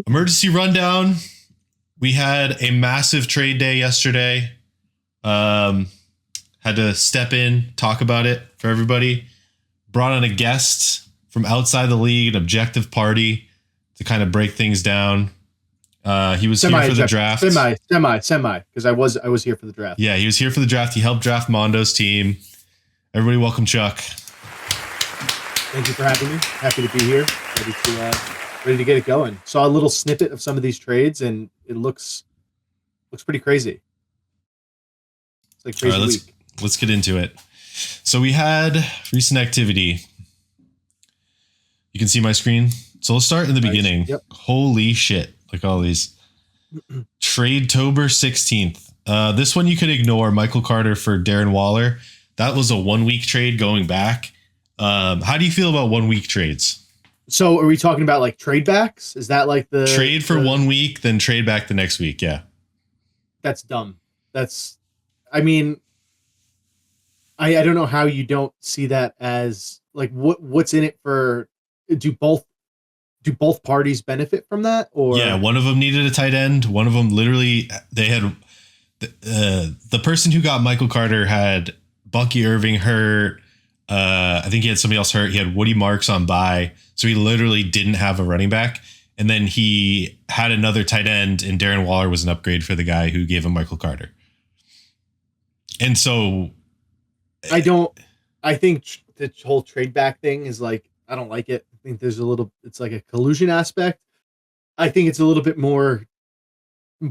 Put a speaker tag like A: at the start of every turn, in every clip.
A: Emergency rundown. We had a massive trade day yesterday. Had to step in, talk about it for everybody. Brought on a guest from outside the league, an objective party to kind of break things down. He was here for the draft.
B: Semi, because I was here for the draft.
A: Yeah, he was here for the draft. He helped draft Mondo's team. Everybody welcome Chuck.
B: Thank you for having me. Happy to be here. Ready to get it going. Saw a little snippet of some of these trades, and it looks pretty crazy. It's like crazy.
A: All right, let's get into it. So we had recent activity. You can see my screen. So let's start in the beginning.
B: Yep.
A: Holy shit. Look at all these. TRADETOBER 16th. This one you could ignore. Michael Carter for Darren Waller. That was a 1 week trade going back. How do you feel about 1 week trades?
B: So are we talking about like trade backs? Is that like the
A: trade for 1 week, then trade back the next week? Yeah. That's
B: dumb. I mean, I don't know how you don't see that as like what's in it for. Do both parties benefit from that? Or
A: yeah, one of them needed a tight end. One of them literally they had the person who got Michael Carter had Bucky Irving hurt. I think he had somebody else hurt. He had Woody Marks on bye. So he literally didn't have a running back. And then he had another tight end, and Darren Waller was an upgrade for the guy who gave him Michael Carter. And so
B: I think the whole trade back thing is like, I don't like it. I think it's like a collusion aspect. I think it's a little bit more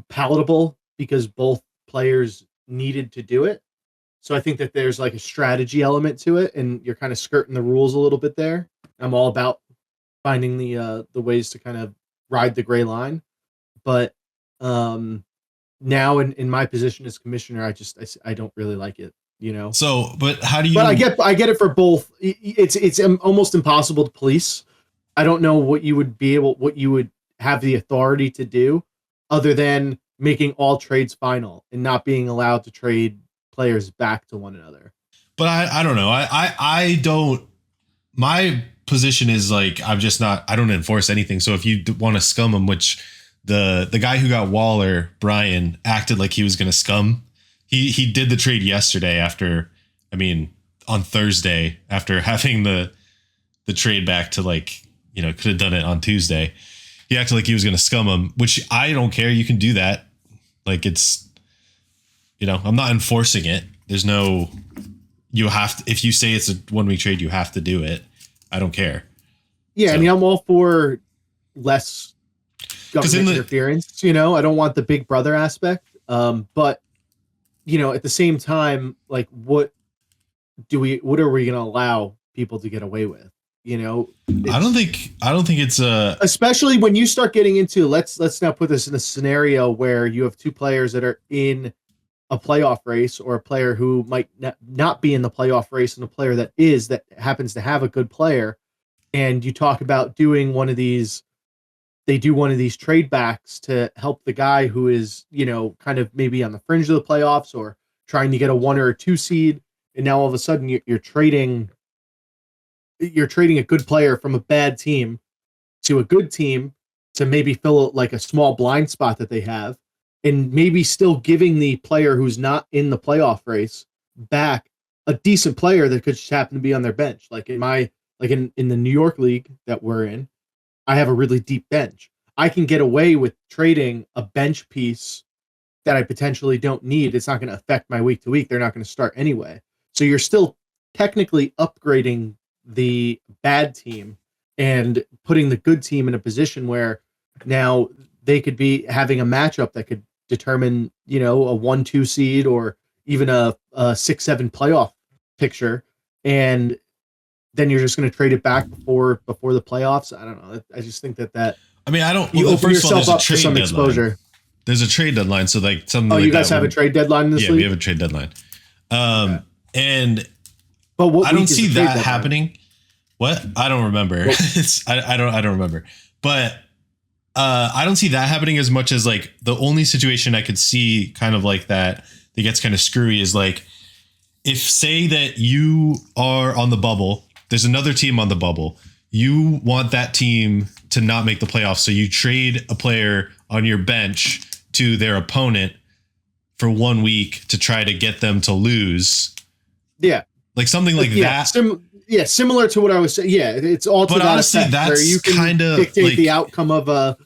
B: palatable because both players needed to do it. So I think that there's like a strategy element to it, and you're kind of skirting the rules a little bit there. I'm all about finding the ways to kind of ride the gray line. But now in my position as commissioner, I don't really like it, you know?
A: So, but how do you,
B: but I get it for both. It's almost impossible to police. I don't know what you would have the authority to do other than making all trades final and not being allowed to trade players back to one another.
A: But I don't know. I don't, my position is like, I don't enforce anything. So if you want to scum him, which the guy who got Waller, Brian, acted like he was going to scum. He did the trade yesterday on Thursday after having the trade back to could have done it on Tuesday. He acted like he was going to scum him, which I don't care. You can do that. Like it's, I'm not enforcing it. There's no, you have to, if you say it's a 1 week trade, you have to do it. I don't care.
B: Yeah. So, I'm all for less government interference. I don't want the big brother aspect. But at the same time, like what are we going to allow people to get away with? I don't think it's especially when you start getting into, let's now put this in a scenario where you have two players that are in a playoff race, or a player who might not be in the playoff race and a player that happens to have a good player. And you talk about doing one of these trade backs to help the guy who is, kind of maybe on the fringe of the playoffs or trying to get a 1 or a 2 seed. And now all of a sudden you're trading a good player from a bad team to a good team to maybe fill like a small blind spot that they have, and maybe still giving the player who's not in the playoff race back a decent player that could just happen to be on their bench. Like in the New York league that we're in, I have a really deep bench. I can get away with trading a bench piece that I potentially don't need. It's not going to affect my week to week. They're not going to start anyway. So you're still technically upgrading the bad team and putting the good team in a position where now they could be having a matchup that could determine, a 1-2 seed or even a 6-7 playoff picture. And then you're just going to trade it back before the playoffs. I don't know. I just think that
A: you open yourself up to some exposure. There's a trade deadline. So like something.
B: Oh, you guys have a trade deadline this week?
A: Yeah, we have a trade deadline.
B: But
A: I don't see that happening. What? I don't remember. I don't remember. But I don't see that happening as much as like the only situation I could see kind of like that gets kind of screwy is like if say that you are on the bubble, there's another team on the bubble. you want that team to not make the playoffs. So you trade a player on your bench to their opponent for 1 week to try to get them to lose.
B: Yeah.
A: Like something like that.
B: Similar to what I was saying. Yeah, it's all to
A: but
B: that
A: honestly,
B: effect,
A: that's
B: where you can
A: kind of
B: dictate
A: like,
B: the outcome of a.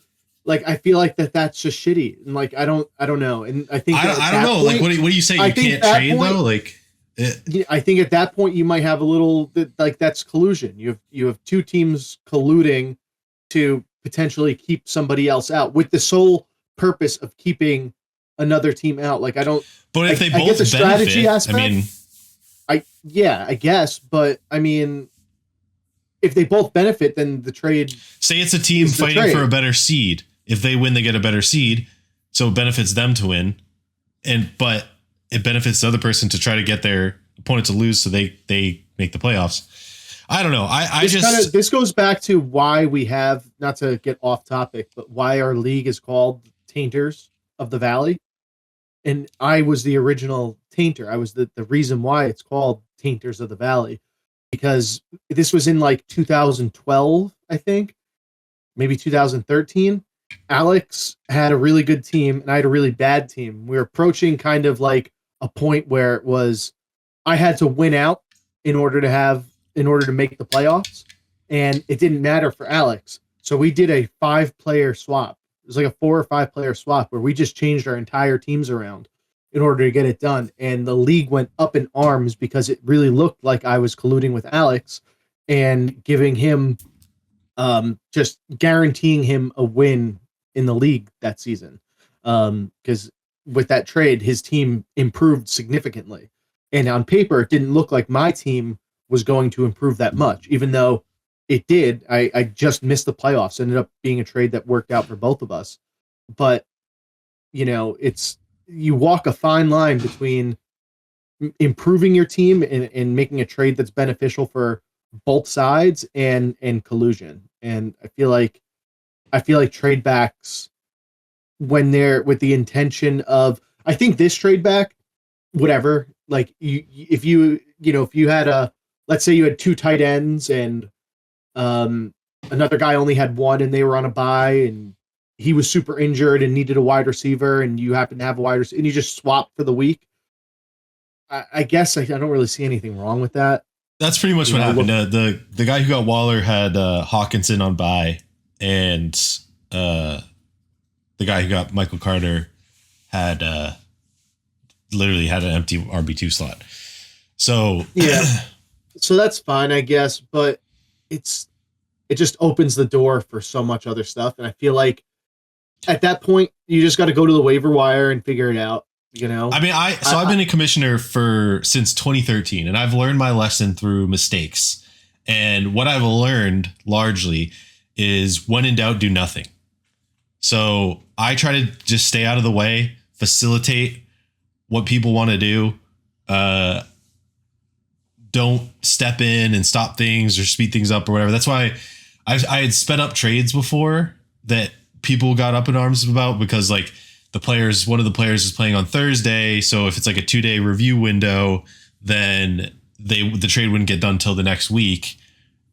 B: Like, I feel like that's just shitty, and like I don't know, and I think
A: I don't know.
B: Point,
A: like, what do you say? You can't trade though. Like,
B: I think at that point you might have a little like that's collusion. You have two teams colluding to potentially keep somebody else out with the sole purpose of keeping another team out. Like, I don't.
A: But if they both
B: get the strategy
A: benefit,
B: aspect,
A: I mean,
B: I guess, but I mean, if they both benefit, then the trade.
A: Say it's a team fighting for a better seed. If they win, they get a better seed, so it benefits them to win, but it benefits the other person to try to get their opponent to lose, so they make the playoffs. I don't know. This
B: goes back to why we have, not to get off topic, but why our league is called Tainters of the Valley, and I was the original tainter. I was the reason why it's called Tainters of the Valley, because this was in like 2012, I think, maybe 2013. Alex had a really good team and I had a really bad team. We were approaching kind of like a point where it was I had to win out in order to make the playoffs, and it didn't matter for Alex. So we did a 5-player swap. It was like a 4 or 5 player swap where we just changed our entire teams around in order to get it done. And the league went up in arms because it really looked like I was colluding with Alex and giving him just guaranteeing him a win in the league that season. Because with that trade, his team improved significantly. And on paper, it didn't look like my team was going to improve that much, even though it did. I just missed the playoffs. It ended up being a trade that worked out for both of us. But, you walk a fine line between improving your team and making a trade that's beneficial for both sides and collusion. And I feel like trade backs, when they're with the intention of, I think this trade back, whatever, like if you had let's say you had 2 tight ends and another guy only had 1 and they were on a bye and he was super injured and needed a wide receiver and you happen to have a wide receiver and you just swap for the week. I guess I don't really see anything wrong with that.
A: That's pretty much what happened. The guy who got Waller had Hawkinson on bye, and the guy who got Michael Carter had literally had an empty RB2 slot. So
B: yeah, so that's fine, I guess, but it just opens the door for so much other stuff, and I feel like at that point you just got to go to the waiver wire and figure it out.
A: I mean, I've been a commissioner since 2013, and I've learned my lesson through mistakes. And what I've learned largely is when in doubt, do nothing. So I try to just stay out of the way, facilitate what people want to do. Don't step in and stop things or speed things up or whatever. That's why I had sped up trades before that people got up in arms about, because like one of the players is playing on Thursday. So if it's like a 2-day review window, then the trade wouldn't get done till the next week.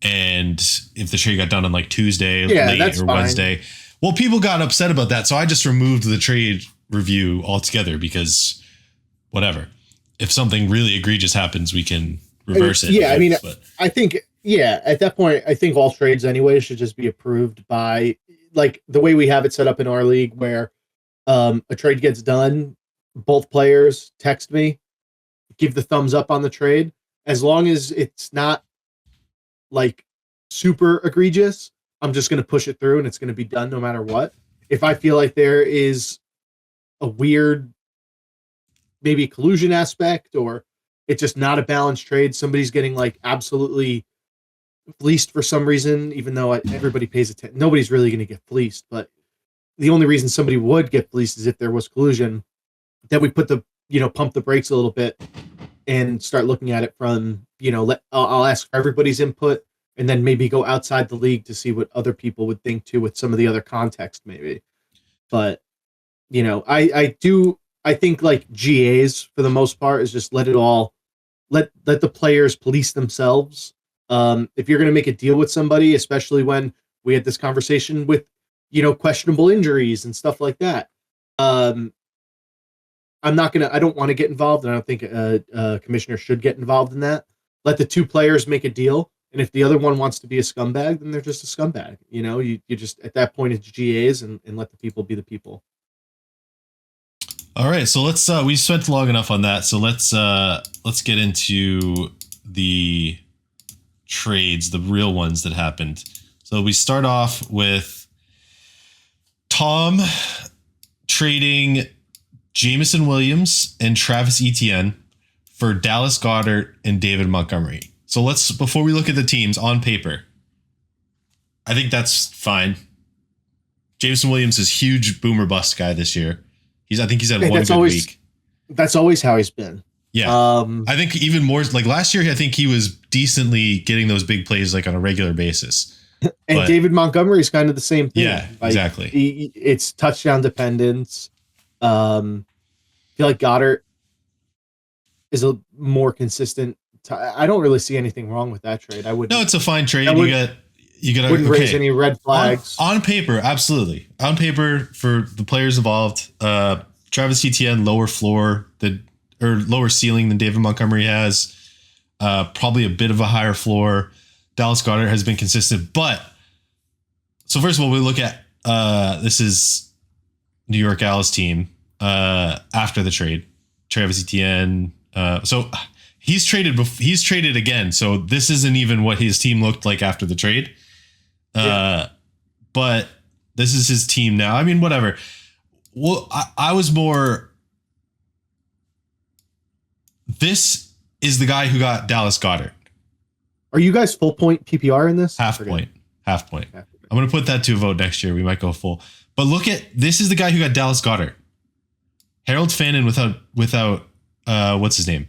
A: And if the trade got done on like Tuesday late or Wednesday, well, people got upset about that. So I just removed the trade review altogether, because whatever, if something really egregious happens, we can reverse it.
B: Yeah. I mean, I think, at that point, I think all trades anyway should just be approved by, like, the way we have it set up in our league, where a trade gets done, both players text me, give the thumbs up on the trade. As long as it's not like super egregious, I'm just going to push it through and it's going to be done no matter what. If I feel like there is a weird, maybe collusion aspect, or it's just not a balanced trade, somebody's getting like absolutely fleeced for some reason, even though everybody pays attention, nobody's really going to get fleeced, but the only reason somebody would get fleeced is if there was collusion. Then we put pump the brakes a little bit and start looking at it from, I'll ask for everybody's input and then maybe go outside the league to see what other people would think too, with some of the other context maybe. But, I think like GAs for the most part is just let the players police themselves If you're going to make a deal with somebody, especially when we had this conversation with, questionable injuries and stuff like that. I don't want to get involved, and I don't think a commissioner should get involved in that. Let the two players make a deal, and if the other one wants to be a scumbag, then they're just a scumbag. You just, at that point, it's GAs, and let the people be the people.
A: All right, so let's we spent long enough on that, so let's get into the trades, the real ones that happened. So we start off with Tom trading Jameson Williams and Travis Etienne for Dallas Goedert and David Montgomery. So before we look at the teams on paper, I think that's fine. Jameson Williams is huge boomer bust guy this year. I think he's had one good week.
B: That's always how he's been.
A: Yeah. I think even more like last year, I think he was decently getting those big plays like on a regular basis.
B: And David Montgomery is kind of the same thing.
A: Yeah, exactly.
B: It's touchdown dependence. I feel like Goddard is a more consistent. I don't really see anything wrong with that trade. No,
A: it's a fine trade. You got
B: wouldn't raise any red flags
A: on paper. Absolutely, on paper for the players involved. Travis Etienne lower floor lower ceiling than David Montgomery has. Probably a bit of a higher floor. Dallas Goedert has been consistent, but so first of all, we look at this is New York Al's team after the trade. Travis Etienne. So he's traded again. So this isn't even what his team looked like after the trade. But this is his team now. I mean, whatever. Well, I was more. This is the guy who got Dallas Goedert.
B: Are you guys full point PPR in this?
A: Half point. I'm going to put that to a vote next year. We might go full. But look at this is the guy who got Dallas Goedert. Harold Fannin without what's his name?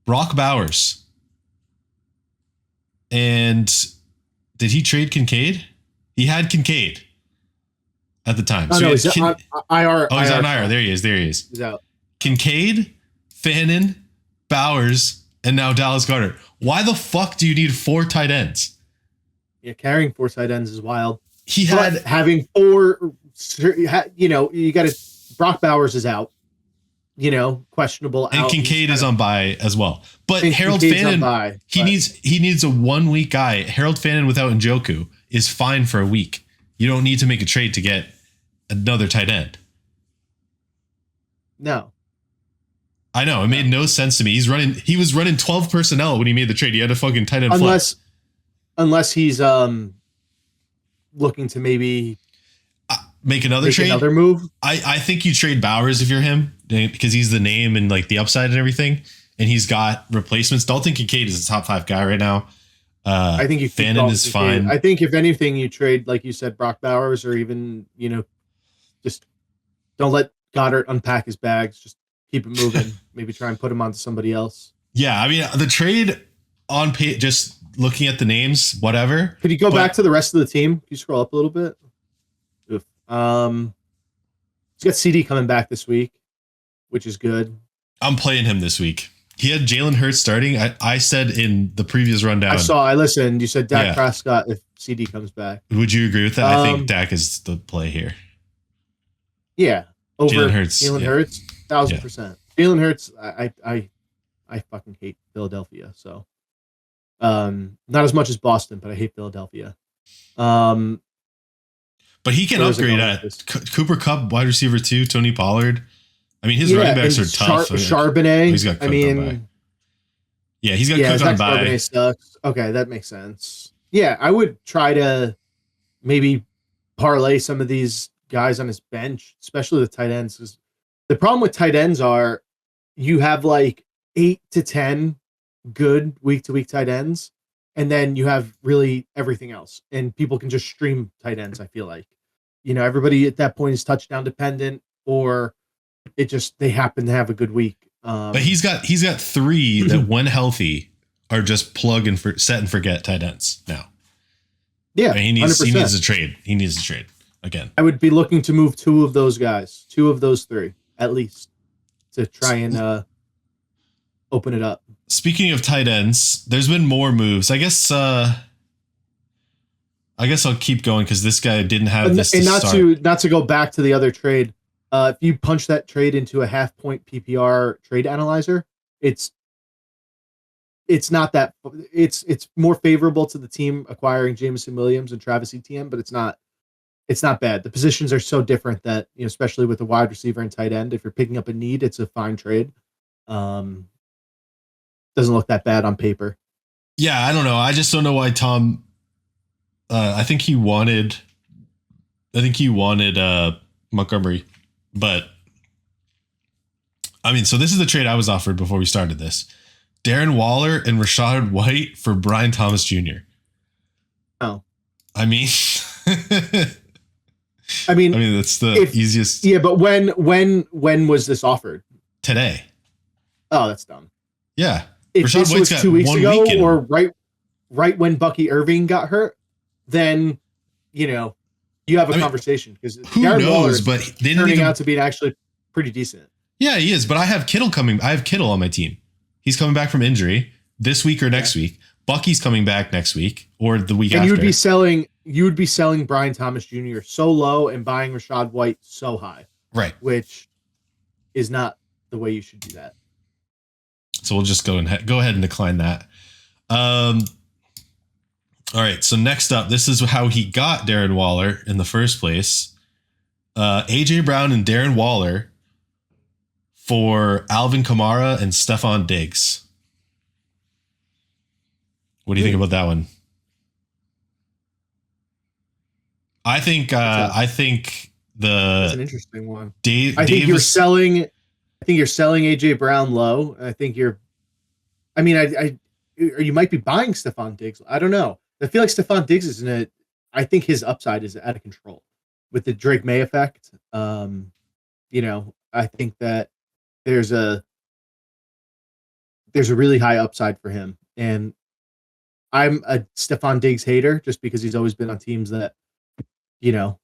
A: Brock Bowers. And did he trade Kincaid? He had Kincaid at the time.
B: Oh,
A: so
B: no, he's on IR.
A: Oh, he's on IR. There he is.
B: He's out.
A: Kincaid, Fannin, Bowers, and now Dallas Goedert. Why the fuck do you need 4 tight ends?
B: Yeah, carrying 4 tight ends is wild.
A: Having
B: 4, you got to. Brock Bowers is out. Questionable.
A: And
B: out.
A: Kincaid is on bye as well. But Harold Fannin, he needs a 1 week guy. Harold Fannin without Njoku is fine for a week. You don't need to make a trade to get another tight end.
B: No.
A: I know. It made no sense to me. He was running 12 personnel when he made the trade. He had a fucking tight end flex.
B: Unless he's looking to maybe
A: make another trade,
B: another move.
A: I think you trade Bowers if you're him because he's the name and like the upside and everything, and he's got replacements. Dalton Kincaid is a top 5 guy right now.
B: I think
A: Fannin is fine.
B: I think if anything, you trade, like you said, Brock Bowers, or even just don't let Goddard unpack his bags. Just keep it moving. Maybe try and put him onto somebody else.
A: Yeah, I mean the trade on pay, just looking at the names, whatever.
B: Could you go back to the rest of the team? Can you scroll up a little bit? Oof. He's got CD coming back this week, which is good.
A: I'm playing him this week. He had Jalen Hurts starting. I said in the previous rundown.
B: I listened. You said Dak Prescott if CD comes back.
A: Would you agree with that? I think Dak is the play here.
B: Yeah. Over
A: Jalen Hurts.
B: 1,000%. Jalen Hurts, I fucking hate Philadelphia. So not as much as Boston, but I hate Philadelphia.
A: But he can upgrade at Cooper Kupp, wide receiver 2, Tony Pollard. I mean, his running backs are tough.
B: Charbonnet.
A: He's got Cook on bye. Yeah, he's got Cook on bye.
B: Charbonnet sucks. Okay, that makes sense. Yeah, I would try to maybe parlay some of these guys on his bench, especially the tight ends. Because the problem with tight ends are you have like 8 to 10 good week-to-week tight ends, and then you have really everything else. And people can just stream tight ends, I feel like. Everybody at that point is touchdown dependent, or they happen to have a good week.
A: But he's got 3 that when healthy are just plug and set and forget tight ends now.
B: Yeah,
A: I mean, he needs a trade. He needs a trade again.
B: I would be looking to move 2 of those guys, 2 of those 3 at least, to try and open it up.
A: Speaking of tight ends, there's been more moves. I guess I'll keep going because this guy didn't have this.
B: And not to go back to the other trade. If you punch that trade into a half-point PPR trade analyzer, it's not that it's more favorable to the team acquiring Jameson Williams and Travis Etienne, but it's not bad. The positions are so different that, especially with the wide receiver and tight end, if you're picking up a need, it's a fine trade. Doesn't look that bad on paper.
A: Yeah, I don't know. I just don't know why Tom. I think he wanted Montgomery, but I mean, so this is the trade I was offered before we started this. Darren Waller and Rachaad White for Brian Thomas Jr.
B: Oh,
A: I mean, that's the easiest.
B: Yeah, but when was this offered?
A: Today.
B: Oh, that's dumb.
A: Yeah.
B: If Rachaad this was 2 weeks ago or right when Bucky Irving got hurt, then, you have a conversation because
A: Darren Waller is
B: turning out to be actually pretty decent.
A: Yeah, he is. But I have Kittle coming. I have Kittle on my team. He's coming back from injury this week or next week. Bucky's coming back next week or the week after.
B: And you would be selling Brian Thomas Jr. so low and buying Rachaad White so high.
A: Right.
B: Which is not the way you should do that.
A: So we'll just go ahead and decline that. All right. So next up, this is how he got Darren Waller in the first place. AJ Brown and Darren Waller for Alvin Kamara and Stephon Diggs. What do you think about that one? I think
B: that's an interesting one.
A: I think
B: you're selling AJ Brown low. I think you might be buying Stephon Diggs. I don't know. I feel like Stephon Diggs I think his upside is out of control with the Drake May effect. I think that there's a really high upside for him. And I'm a Stephon Diggs hater just because he's always been on teams that, go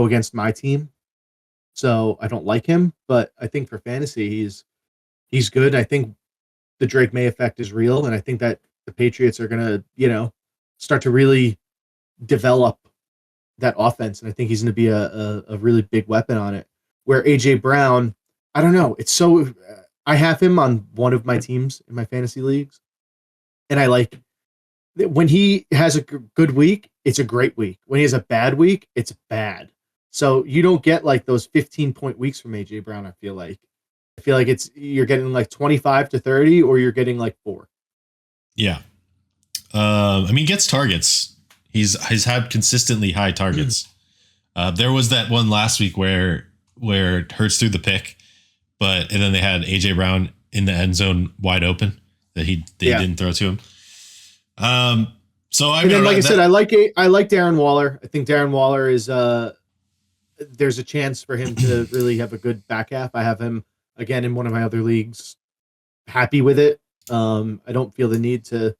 B: against my team. So I don't like him, but I think for fantasy, he's good. I think the Drake May effect is real. And I think that the Patriots are going to, start to really develop that offense. And I think he's going to be a really big weapon on it. Where AJ Brown, I don't know. I have him on one of my teams in my fantasy leagues. And I like when he has a good week, it's a great week. When he has a bad week, it's bad. So you don't get like those 15-point weeks from AJ Brown. I feel like you're getting like 25 to 30, or you're getting like 4.
A: Yeah. He gets targets. He's had consistently high targets. There was that one last week where Hurts threw the pick, and then they had AJ Brown in the end zone wide open that they didn't throw to him. So I said, I like Darren Waller. I think Darren Waller is there's a chance for him to really have a good back half. I have him again in one of my other leagues. Happy with it. I don't feel the need to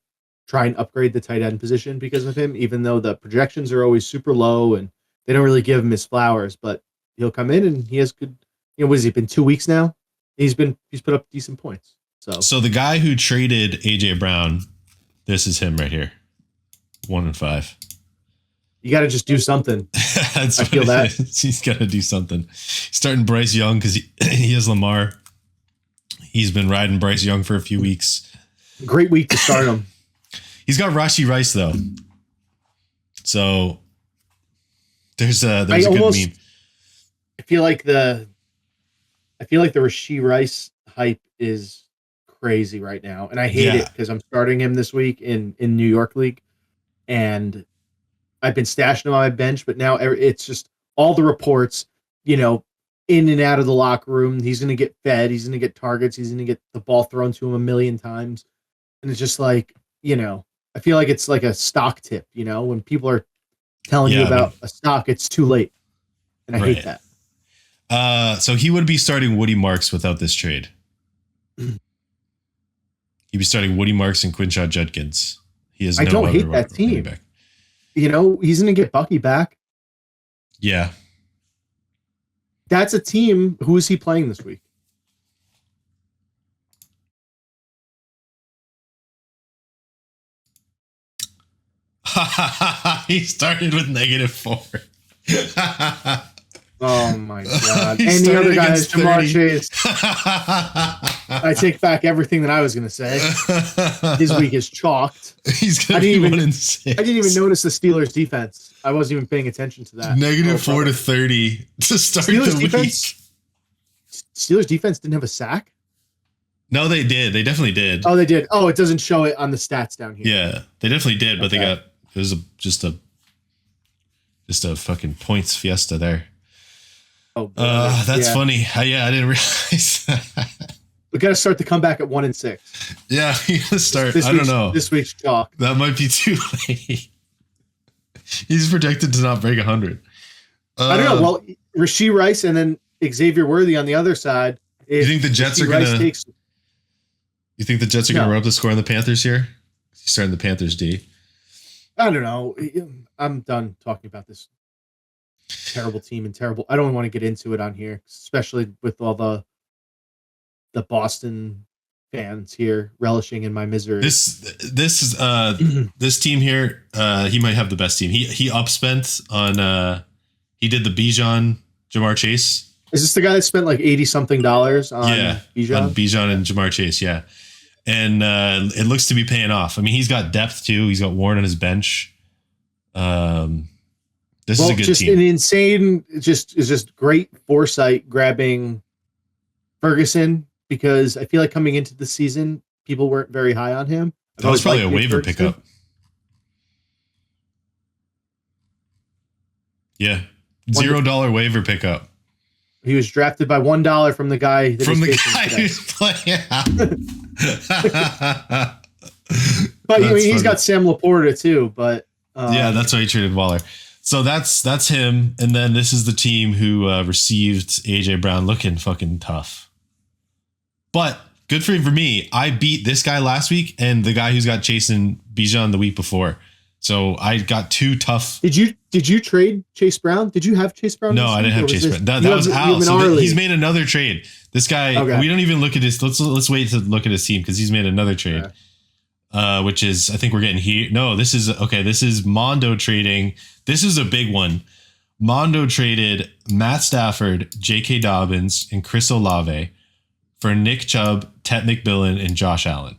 A: try and upgrade the tight end position because of him, even though the projections are always super low and they don't really give him his flowers, but he'll come in and he has good, what has he been 2 weeks now? He's put up decent points. So the guy who traded AJ Brown, this is him right here. 1-5.
B: You got to just do something.
A: I feel that he's got to do something. He's starting Bryce Young because he has Lamar. He's been riding Bryce Young for a few weeks.
B: Great week to start him.
A: He's got Rashee Rice though, so there's a good meme.
B: I feel like the Rashee Rice hype is crazy right now, and I hate it because I'm starting him this week in New York League, and I've been stashing him on my bench, but now it's just all the reports, in and out of the locker room. He's going to get fed. He's going to get targets. He's going to get the ball thrown to him a million times, and it's just like, I feel like it's like a stock tip, when people are telling you about a stock, it's too late. And I hate that.
A: So he would be starting Woody Marks without this trade. He'd be starting Woody Marks and Quinshon Judkins.
B: I don't hate that team. Back. He's going to get Bucky back.
A: Yeah.
B: That's a team. Who is he playing this week?
A: He started with -4.
B: Oh my god!
A: He
B: And the other
A: started
B: guy is
A: against
B: Jamar
A: 30.
B: Chase. I take back everything that I was going to say. His week is chalked.
A: He's gonna be 1-6.
B: I didn't even notice the Steelers' defense. I wasn't even paying attention to that.
A: -4 to 30 to start
B: Steelers
A: the
B: defense. Steelers defense didn't have a sack.
A: No, they did. They definitely did.
B: Oh, they did. Oh, it doesn't show it on the stats down here.
A: Yeah, they definitely did, but
B: Okay.
A: it was just a fucking points fiesta there.
B: Oh,
A: that's
B: yeah.
A: funny. I didn't realize that.
B: We got to start the comeback at 1-6.
A: Yeah, you gotta start.
B: I
A: don't know.
B: This week's chalk.
A: That might be too late. He's projected to not break 100.
B: I don't know. Well, Rashee Rice and then Xavier Worthy on the other side.
A: You think the Jets are gonna? You think the Jets are gonna run up the score on the Panthers here? He's starting the Panthers D.
B: I don't know. I'm done talking about this terrible team and terrible. I don't want to get into it on here, especially with all the Boston fans here relishing in my misery.
A: This team here, he might have the best team. He upspent on he did the Bijan Jamar Chase.
B: Is this the guy that spent like $80-something on Bijan?
A: On Bijan and Jamar Chase, yeah. And it looks to be paying off. I mean, he's got depth too. He's got Warren on his bench. This is a good team.
B: An insane, just great foresight grabbing Ferguson, because I feel like coming into the season, people weren't very high on him.
A: That was probably a waiver pickup. Yeah. $0 waiver pickup.
B: He was drafted by $1 from the guy
A: who's playing.
B: But he's got Sam Laporta too. But
A: yeah, that's why he traded Waller. So that's him. And then this is the team who received AJ Brown, looking fucking tough. But good for me. I beat this guy last week and the guy who's got Chase and Bijan the week before. So I got two tough.
B: Did you trade Chase Brown? Did you have Chase Brown?
A: No, I didn't have Chase Brown. That was Al. So he's made another trade. This guy, we don't even look at his. Let's wait to look at his team because he's made another trade. Okay. Which is, I think we're getting here. No, this is okay. This is Mondo trading. This is a big one. Mondo traded Matt Stafford, J.K. Dobbins, and Chris Olave for Nick Chubb, Tet McMillan, and Josh Allen.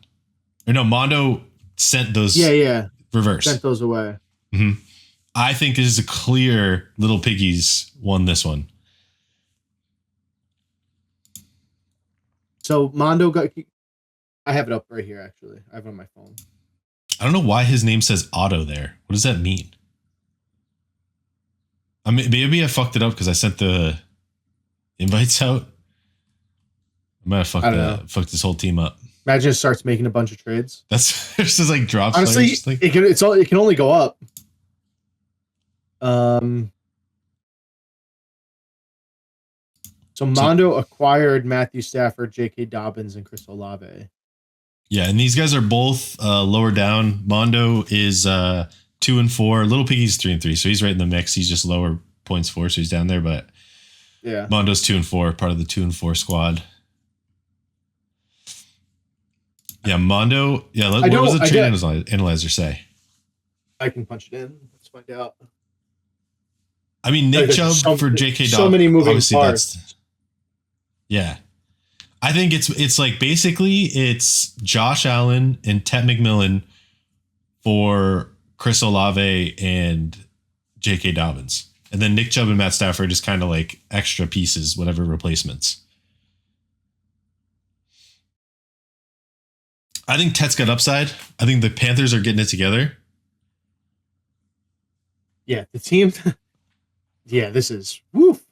A: Or no, Mondo sent those.
B: Yeah.
A: Reverse.
B: Sent those away.
A: Mm-hmm. I think this is a clear Little Piggies won this one.
B: So Mondo got. I have it up right here. Actually, I have it on my phone.
A: I don't know why his name says Otto there. What does that mean? I mean, maybe I fucked it up because I sent the invites out. I might have fucked this whole team up.
B: Imagine it starts making a bunch of trades.
A: That's just like drops.
B: Honestly, it can only go up. So Mondo acquired Matthew Stafford, J.K. Dobbins, and Chris Olave.
A: Yeah, and these guys are both lower down. Mondo is 2-4. Little Piggy's 3-3, so he's right in the mix. He's just lower points for, so he's down there. But
B: yeah,
A: Mondo's 2-4, part of the 2-4 squad. Yeah, Mondo. Yeah, what does the trade analyzer say?
B: I can punch it in. Let's find out.
A: I mean, Nick Chubb for J.K. Dobbins.
B: So many moving parts.
A: Yeah. I think it's like basically it's Josh Allen and Tet McMillan for Chris Olave and J.K. Dobbins. And then Nick Chubb and Matt Stafford just kind of like extra pieces, whatever replacements. I think Tet's got upside. I think the Panthers are getting it together.
B: Yeah, the team. Yeah, this is woof.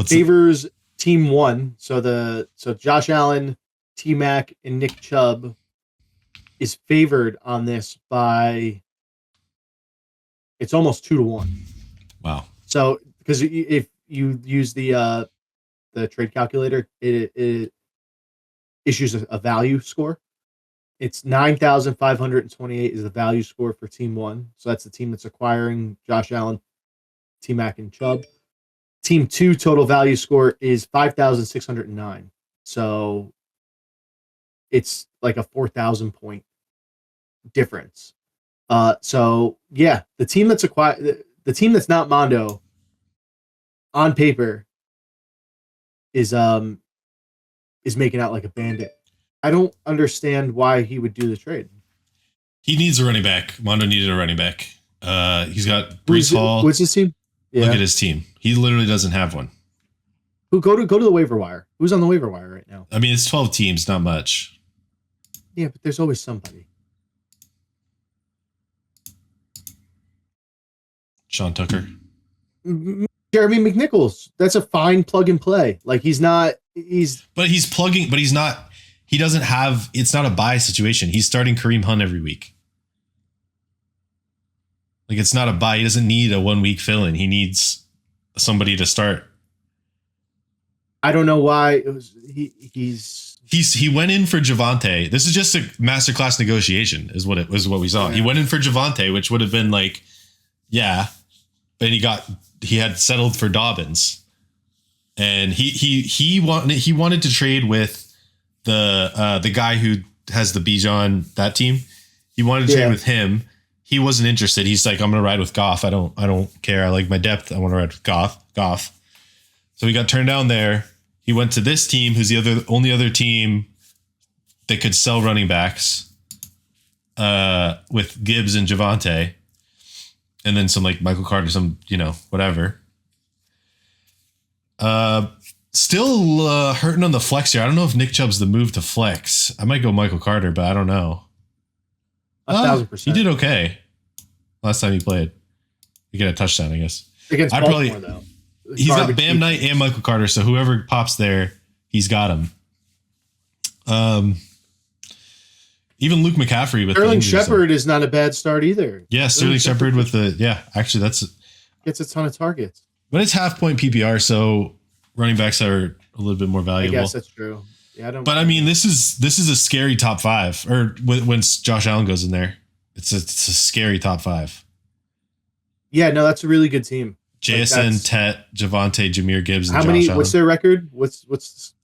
B: Favors team one. So Josh Allen, T-Mac, and Nick Chubb is favored on this by. It's almost 2-1. Wow. So because if you use the trade calculator, it issues a value score. It's 9,528 is the value score for team one. So that's the team that's acquiring Josh Allen, T-Mac, and Chubb. Team two total value score is 5,609. So it's like a 4,000 point difference. So yeah, the team that's the team that's not Mondo on paper is making out like a bandit. I don't understand why he would do the trade.
A: He needs a running back. Mondo needed a running back. He's got Brees Hall.
B: What's his team?
A: Yeah. Look at his team. He literally doesn't have one.
B: Who go to the waiver wire? Who's on the waiver wire right now?
A: I mean, it's 12 teams, not much.
B: Yeah, but there's always somebody.
A: Sean Tucker.
B: Jeremy McNichols. That's a fine plug and play. Like he's not.
A: But he's plugging. But he's not. He doesn't have. It's not a buy situation. He's starting Kareem Hunt every week. Like it's not a buy. He doesn't need a 1 week fill in. He needs somebody to start.
B: I don't know why
A: he went in for Javonte. This is just a masterclass negotiation, is what it was. What we saw. Yeah. He went in for Javonte, which would have been like, yeah, but he had settled for Dobbins, and he wanted to trade with the guy who has the Bijan, that team. He wanted to trade with him. He wasn't interested. He's like, I'm gonna ride with Goff. I don't care. I like my depth. I want to ride with Goff. So he got turned down there. He went to this team, who's the only other team that could sell running backs, with Gibbs and Javonte, and then some like Michael Carter, some whatever. Still hurting on the flex here. I don't know if Nick Chubb's the move to flex. I might go Michael Carter, but I don't know.
B: 1,000%.
A: He did okay last time he played. He got a touchdown, I guess.
B: Against Baltimore, though.
A: He's got Bam Knight and Michael Carter, so whoever pops there, he's got him. Even Luke McCaffrey with
B: Sterling Shepard is not a bad start either.
A: Yeah, Sterling Shepard with actually that's
B: gets a ton of targets.
A: But it's half point PPR, so running backs are a little bit more valuable.
B: I guess that's true. Yeah,
A: But I mean, this is a scary top five. Or when Josh Allen goes in there, it's a scary top five.
B: Yeah, no, that's a really good team.
A: JSN, Tet, Javonte, Jahmyr Gibbs, and
B: how
A: Josh
B: many?
A: Allen.
B: What's their record? What's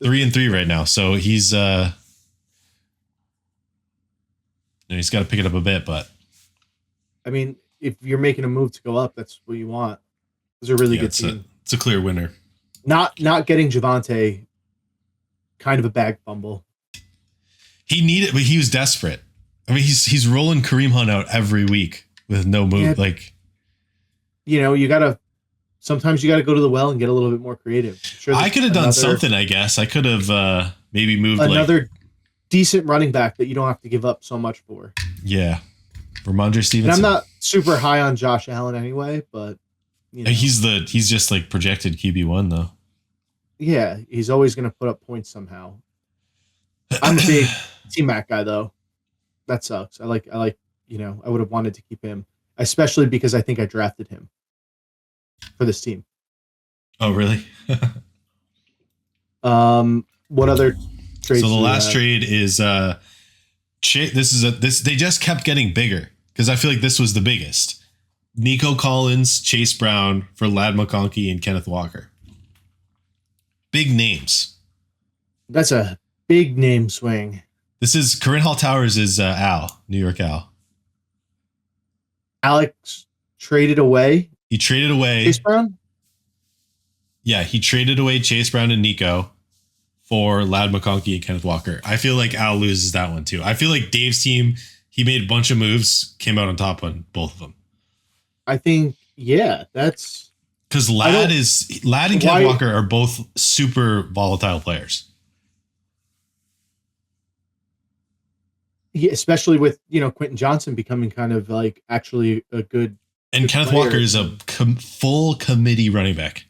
A: 3-3 right now? So he's he's got to pick it up a bit, but
B: I mean, if you're making a move to go up, that's what you want. Those are really good team.
A: It's a clear winner.
B: Not getting Javonte, kind of a bag fumble.
A: He needed, but he was desperate. I mean, he's rolling Kareem Hunt out every week with no move.
B: Yeah, sometimes you gotta go to the well and get a little bit more creative. Sure,
A: I could have done something, I guess. I could have maybe moved
B: another decent running back that you don't have to give up so much for.
A: Yeah. Ramondre Stevenson.
B: And I'm not super high on Josh Allen anyway, but
A: he's just like projected QB1 though.
B: Yeah, he's always gonna put up points somehow. I'm a big T-Mac guy though. That sucks. I like I would have wanted to keep him, especially because I think I drafted him for this team.
A: Oh, really?
B: What other trades?
A: So the last trade is they just kept getting bigger because I feel like this was the biggest. Nico Collins, Chase Brown for Ladd McConkey and Kenneth Walker. Big names.
B: That's a big name swing.
A: This is Corinne Hall Towers is Al, New York Al.
B: Alex traded away.
A: He traded away
B: Chase Brown?
A: Yeah, he traded away Chase Brown and Nico for Ladd McConkey and Kenneth Walker. I feel like Al loses that one too. I feel like Dave's team, he made a bunch of moves, came out on top on both of them.
B: I think, yeah, that's
A: because Ladd and Kenneth Walker are both super volatile players.
B: Yeah, especially with Quentin Johnson becoming kind of like actually a good.
A: And Kenneth
B: player.
A: Walker is a full committee running back,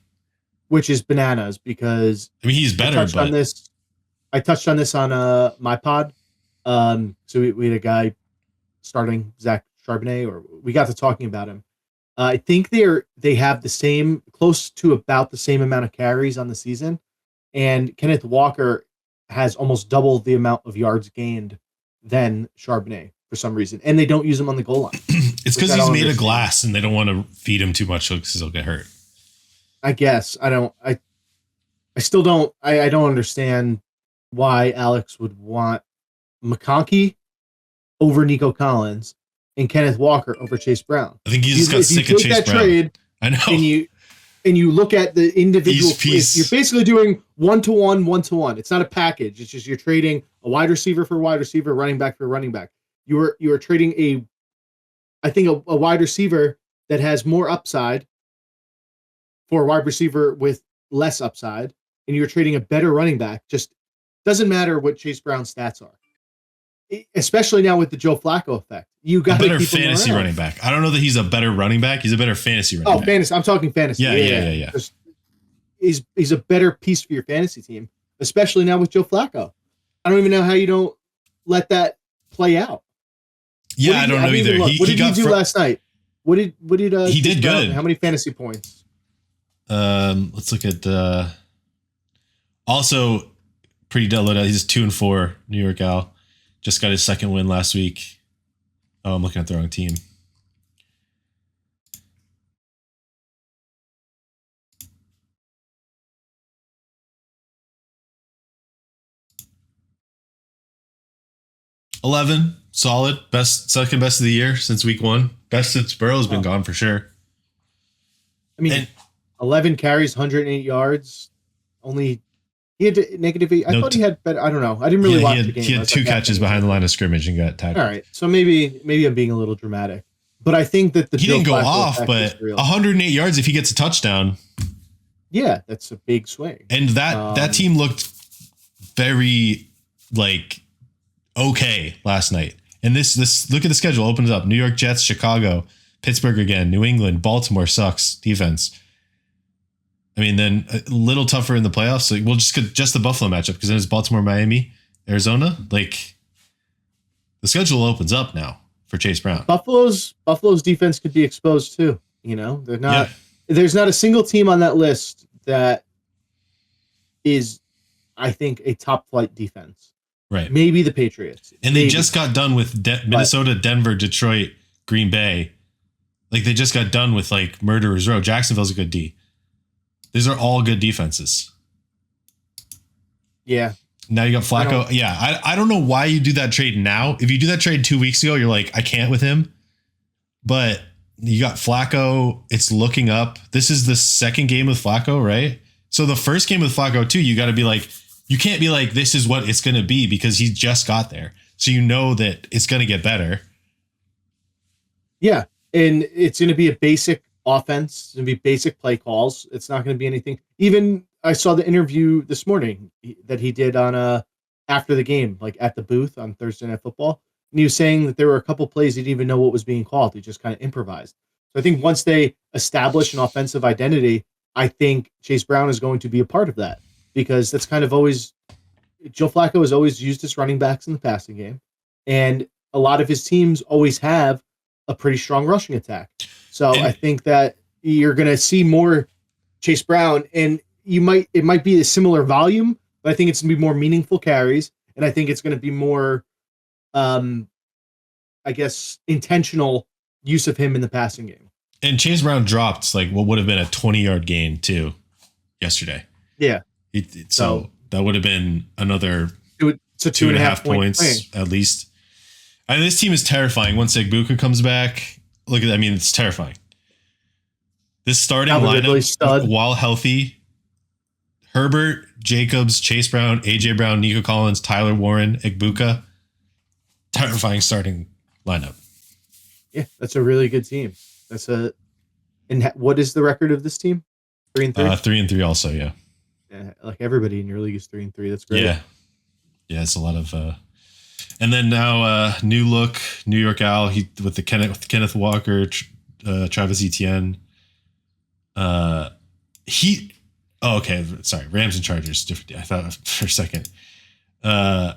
B: which is bananas because
A: I mean he's better.
B: I touched on this on my pod. So we had a guy starting Zach Charbonnet, or we got to talking about him. I think they have the same, close to about the same amount of carries on the season, and Kenneth Walker has almost double the amount of yards gained than Charbonnet for some reason, and they don't use him on the goal line.
A: It's because he's made of glass, and they don't want to feed him too much because he'll get hurt.
B: I guess I still don't. I don't understand why Alex would want McConkey over Nico Collins and Kenneth Walker over Chase Brown.
A: I think he just got sick of Chase Brown.
B: Trade,
A: I know.
B: And you look at the individual piece. You're basically doing 1-to-1, 1-to-1. It's not a package. It's just you're trading a wide receiver for a wide receiver, running back for a running back. You are trading a wide receiver that has more upside for a wide receiver with less upside, and you're trading a better running back. Just doesn't matter what Chase Brown's stats are. Especially now with the Joe Flacco effect. You got a better
A: fantasy running back. I don't know that he's a better running back. He's a better fantasy running back.
B: Oh, fantasy. I'm talking fantasy.
A: Yeah.
B: He's a better piece for your fantasy team, especially now with Joe Flacco. I don't even know how you don't let that play out.
A: Yeah, I don't know either.
B: What did he do last night? What did
A: he did good.
B: How many fantasy points?
A: Let's look at also pretty low. He's 2-4 New York Al. Just got his second win last week. Oh, I'm looking at the wrong team. $11, solid, second best of the year since week 1. Best since Burrow's been gone for sure.
B: I mean, 11 carries, 108 yards. Only he had -8. I thought he had better. I don't know. I didn't really watch the game.
A: He had 2 catches behind the line of scrimmage and got tackled.
B: All right, so maybe I'm being a little dramatic, but I think that
A: he didn't go off, but 108 yards if he gets a touchdown.
B: Yeah, that's a big swing.
A: And that team looked very okay last night. And this look at the schedule opens up: New York Jets, Chicago, Pittsburgh again, New England, Baltimore sucks defense. I mean, then a little tougher in the playoffs. So we'll just the Buffalo matchup because then it's Baltimore, Miami, Arizona. The schedule opens up now for Chase Brown.
B: Buffalo's defense could be exposed too. You know, they're not. Yeah. There's not a single team on that list that is, I think, a top flight defense.
A: Right.
B: Maybe the Patriots.
A: And they just got done with Minnesota, Denver, Detroit, Green Bay. They just got done with Murderers Row. Jacksonville's a good D. These are all good defenses.
B: Yeah.
A: Now you got Flacco. I don't know why you do that trade now. If you do that trade 2 weeks ago, you're like, I can't with him. But you got Flacco. It's looking up. This is the second game with Flacco, right? So the first game with Flacco too, you got to be you can't be this is what it's going to be because he just got there. So you know that it's going to get better.
B: Yeah. And it's going to be a basic offense. It's going to be basic play calls. It's not going to be anything. Even I saw the interview this morning that he did on after the game, at the booth on Thursday Night Football. And he was saying that there were a couple plays he didn't even know what was being called. He just kind of improvised. So I think once they establish an offensive identity, I think Chase Brown is going to be a part of that because that's kind of always Joe Flacco has always used his running backs in the passing game. And a lot of his teams always have a pretty strong rushing attack. So I think that you're going to see more Chase Brown, and it might be a similar volume, but I think it's going to be more meaningful carries, and I think it's going to be more, intentional use of him in the passing game.
A: And Chase Brown dropped what would have been a 20-yard gain too yesterday.
B: Yeah.
A: So that would have been another
B: it's a 2.5
A: points at least. And this team is terrifying. Once Egbuka comes back, look at that. I mean, it's terrifying. This starting lineup, while healthy, Herbert, Jacobs, Chase Brown, AJ Brown, Nico Collins, Tyler Warren, Egbuka. Terrifying starting lineup.
B: Yeah, that's a really good team. And what is the record of this team? 3-3?
A: 3-3 also, yeah.
B: Everybody in your league is 3-3. That's great.
A: Yeah, it's a lot of. And then now, new look, New York Al. With the Kenneth Walker, Travis Etienne. Okay. Sorry, Rams and Chargers. Different. I thought for a second. Yeah,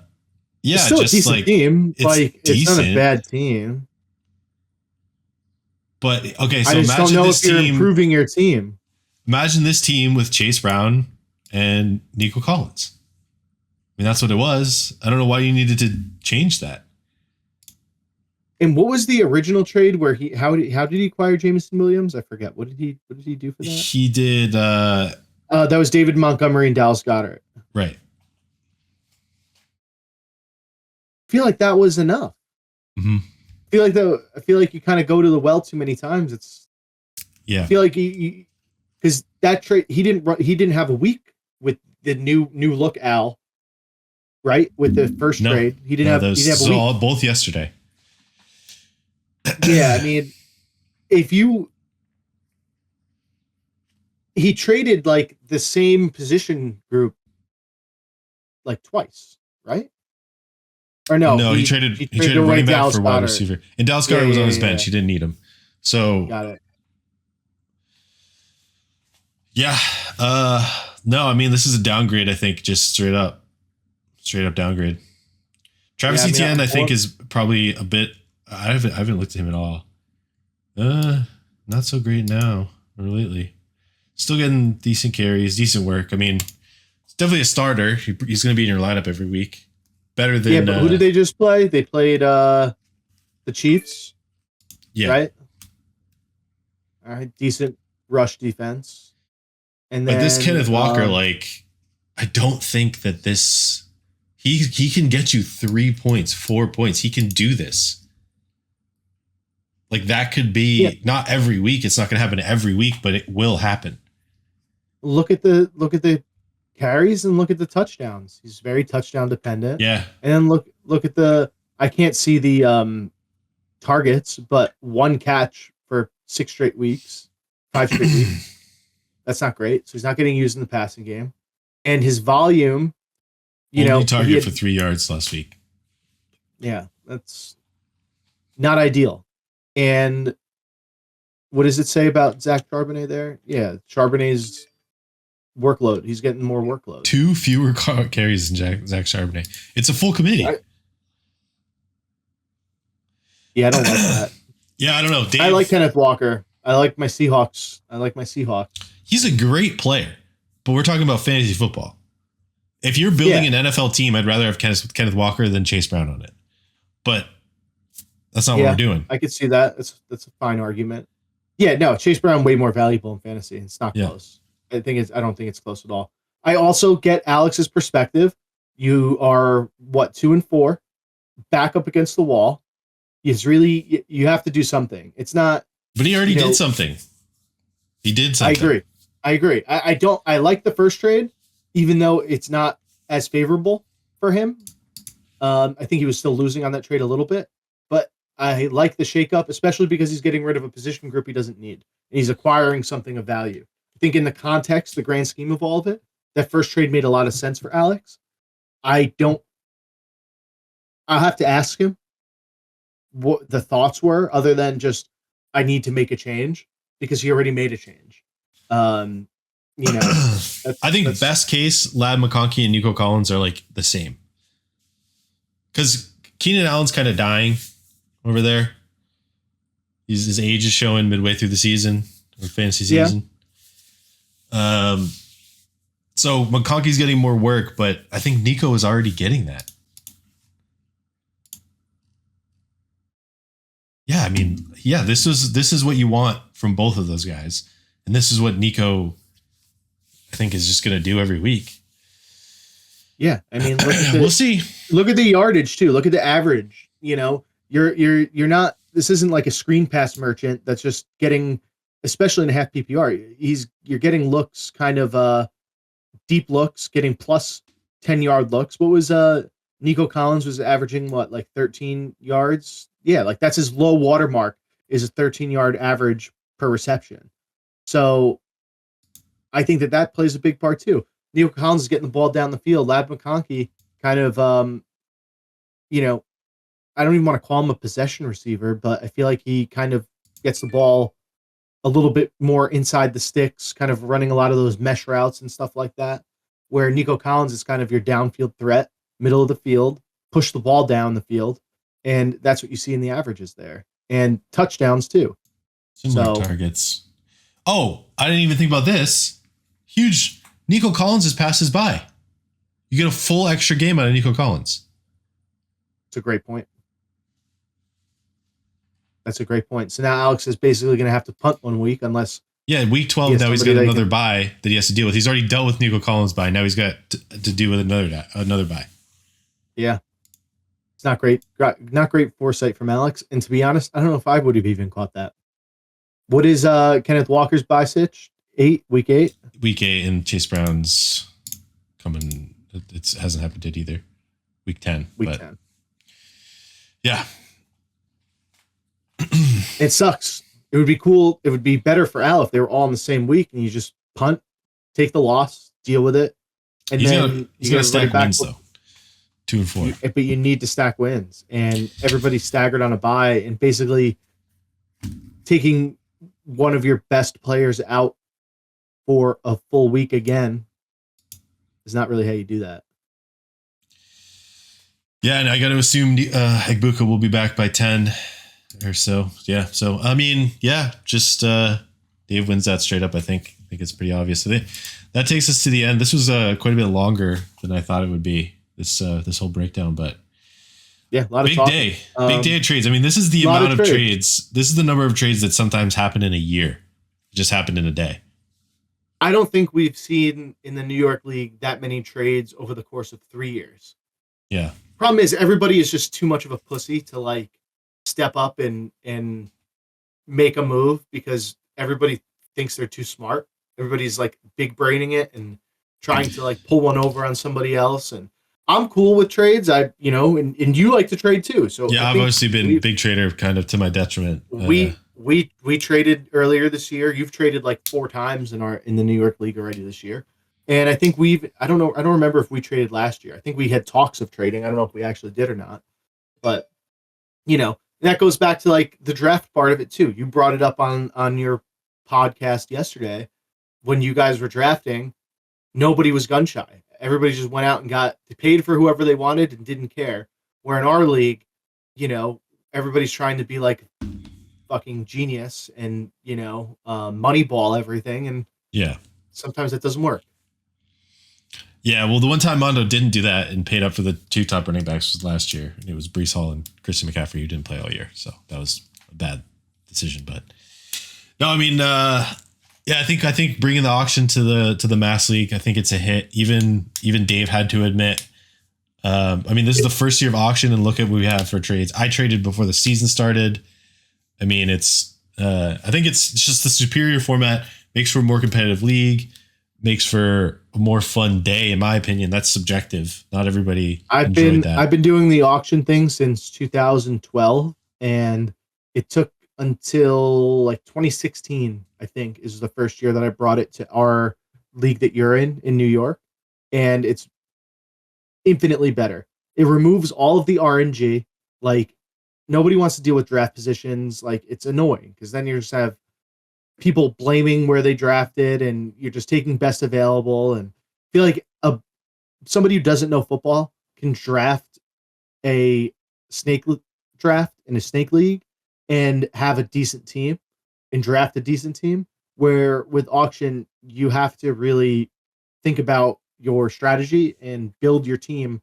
B: it's still just a decent team. It's not a bad team.
A: But okay, so
B: I just
A: imagine
B: don't know
A: this
B: if you're
A: team
B: improving your team.
A: Imagine this team with Chase Brown and Nico Collins. I mean, that's what it was. I don't know why you needed to change that.
B: And what was the original trade where how did he acquire Jameson Williams? I forget. What did he do for that?
A: He did
B: that was David Montgomery and Dallas Goedert.
A: Right.
B: I feel like that was enough.
A: Mm-hmm.
B: I feel like you kind of go to the well too many times. I feel like because that trade he didn't have a week with the new look Al, right? With the first trade, he didn't have a week.
A: Both yesterday.
B: Yeah, I mean, he traded like the same position group like twice, right? Or no,
A: he traded running back for wide receiver. And Dallas Goedert was on his bench. He didn't need him. So
B: got it.
A: Yeah. No, I mean, this is a downgrade, I think, just straight up downgrade. Travis Etienne, I think, is probably a bit. I haven't looked at him at all. Not so great now or lately. Still getting decent carries, decent work. I mean, it's definitely a starter. He's going to be in your lineup every week. Better than.
B: Yeah, but who did they just play? They played the Chiefs.
A: Yeah.
B: Right. All right. Decent rush defense. And then,
A: but this Kenneth Walker, I don't think that this. He can get you 3 points, 4 points. He can do this. Like that could be not every week. It's not going to happen every week, but it will happen.
B: Look at the carries and look at the touchdowns. He's very touchdown dependent.
A: Yeah.
B: And then look at the. I can't see the targets, but 1 catch for 6 straight weeks, 5 straight weeks. That's not great. So he's not getting used in the passing game, and his volume.
A: Only target for 3 yards last week.
B: Yeah, that's not ideal. And what does it say about Zach Charbonnet there? Yeah, Charbonnet's workload. He's getting more workload.
A: 2 fewer carries than Zach Charbonnet. It's a full committee.
B: I don't like that.
A: Yeah, I don't know. Dave,
B: I like Kenneth Walker. I like my Seahawks.
A: He's a great player, but we're talking about fantasy football. If you're building an NFL team, I'd rather have Kenneth Walker than Chase Brown on it. But that's not what we're doing.
B: I could see that. That's a fine argument. Yeah, no, Chase Brown way more valuable in fantasy. It's not close. I don't think it's close at all. I also get Alex's perspective. You are 2-4, back up against the wall. You have to do something. It's not.
A: But he already did something. He did something.
B: I agree. I like the first trade, even though it's not as favorable for him. I think he was still losing on that trade a little bit, but I like the shakeup, especially because he's getting rid of a position group he doesn't need. And he's acquiring something of value. I think in the context, the grand scheme of all of it, that first trade made a lot of sense for Alex. I'll have to ask him what the thoughts were, other than just, I need to make a change, because he already made a change. I
A: think best case, Ladd McConkey and Nico Collins are like the same. Because Keenan Allen's kind of dying over there. His age is showing midway through the season, or fantasy season. So McConkey's getting more work, but I think Nico is already getting that. Yeah, I mean, this is what you want from both of those guys. And this is what Nico, I think, is just going to do every week.
B: Yeah, I mean,
A: we'll see.
B: Look at the yardage too. Look at the average. You're not. This isn't like a screen pass merchant that's just getting, especially in a half PPR. You're getting looks, kind of deep looks, getting plus 10-yard looks. What was Nico Collins was averaging like 13 yards? Yeah, like that's his low watermark, is a 13-yard average per reception. So I think that plays a big part too. Nico Collins is getting the ball down the field. Ladd McConkey kind of, I don't even want to call him a possession receiver, but I feel like he kind of gets the ball a little bit more inside the sticks, kind of running a lot of those mesh routes and stuff like that, where Nico Collins is kind of your downfield threat, middle of the field, push the ball down the field. And that's what you see in the averages there. And touchdowns too.
A: Similar targets. Oh, I didn't even think about this. Huge. Nico Collins is passes by. You get a full extra game out of Nico Collins.
B: It's a great point. That's a great point. So now Alex is basically going to have to punt 1 week unless.
A: Yeah, week 12, now he's got another bye that he has to deal with. He's already dealt with Nico Collins' bye. Now he's got to deal with another bye.
B: Yeah. It's not great. Not great foresight from Alex. And to be honest, I don't know if I would have even caught that. What is Kenneth Walker's buy sitch? Week 8?
A: Week 8, and Chase Brown's coming. It hasn't happened yet either. Week 10.
B: Week 10.
A: Yeah.
B: It sucks. It would be cool. It would be better for Al if they were all in the same week and you just punt, take the loss, deal with it. And
A: he's
B: then
A: he's going to stack wins, though. 2 and 4.
B: But you need to stack wins. And everybody's staggered on a bye, and basically taking one of your best players out for a full week again is not really how you do that.
A: Yeah, and I got to assume Egbuka will be back by 10 or so. Yeah, so I mean, yeah, just Dave wins that straight up. I think it's pretty obvious. So that takes us to the end. This was quite a bit longer than I thought it would be. This whole breakdown, but
B: yeah, a lot of
A: big day of trades. I mean, this is the amount of trades. This is the number of trades that sometimes happen in a year. It just happened in a day.
B: I don't think we've seen in the New York League that many trades over the course of 3 years.
A: Yeah.
B: Problem is, everybody is just too much of a pussy to like step up and make a move because everybody thinks they're too smart. Everybody's like big braining it and trying to like pull one over on somebody else. And I'm cool with trades. And you like to trade too. So
A: yeah, I've obviously been big trader kind of to my detriment.
B: We traded earlier this year. You've traded like 4 times in the New York League already this year. And I think I don't remember if we traded last year. I think we had talks of trading. I don't know if we actually did or not. But that goes back to like the draft part of it too. You brought it up on your podcast yesterday when you guys were drafting. Nobody was gun shy. Everybody just went out and they paid for whoever they wanted and didn't care. Where in our league, everybody's trying to be like fucking genius and, moneyball everything. And
A: yeah,
B: sometimes it doesn't work.
A: Yeah. Well, the one time Mondo didn't do that and paid up for the 2 top running backs was last year. And it was Breece Hall and Christian McCaffrey who didn't play all year. So that was a bad decision, but no, I mean, yeah, I think bringing the auction to the mass league, I think it's a hit. Even Dave had to admit. I mean, this is the first year of auction, and look at what we have for trades. I traded before the season started. I mean, I think it's just the superior format, makes for a more competitive league, makes for a more fun day, in my opinion. That's subjective. Not everybody enjoyed that.
B: I've been doing the auction thing since 2012, and it took until like 2016, I think, is the first year that I brought it to our league that you're in New York, and it's infinitely better. It removes all of the RNG. Like, nobody wants to deal with draft positions. Like, it's annoying because then you just have people blaming where they drafted, and you're just taking best available. And I feel like somebody who doesn't know football can draft a snake draft in a snake league and have a decent team and draft a decent team, where with auction, you have to really think about your strategy and build your team.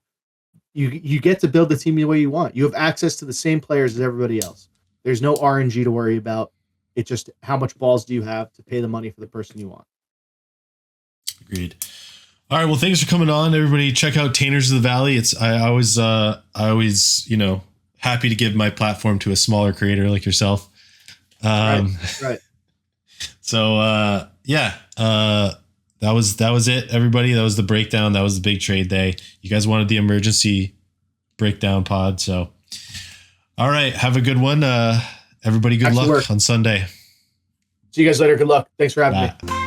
B: You get to build the team the way you want. You have access to the same players as everybody else. There's no RNG to worry about. It's just how much balls do you have to pay the money for the person you want.
A: Agreed. All right. Well, thanks for coming on, everybody. Check out Tainers of the Valley. I always, happy to give my platform to a smaller creator like yourself.
B: Right.
A: So, that was it, everybody. That was the breakdown. That was the big trade day. You guys wanted the emergency breakdown pod. So, all right. Have a good one. Everybody, good luck on Sunday.
B: See you guys later. Good luck. Thanks for having me.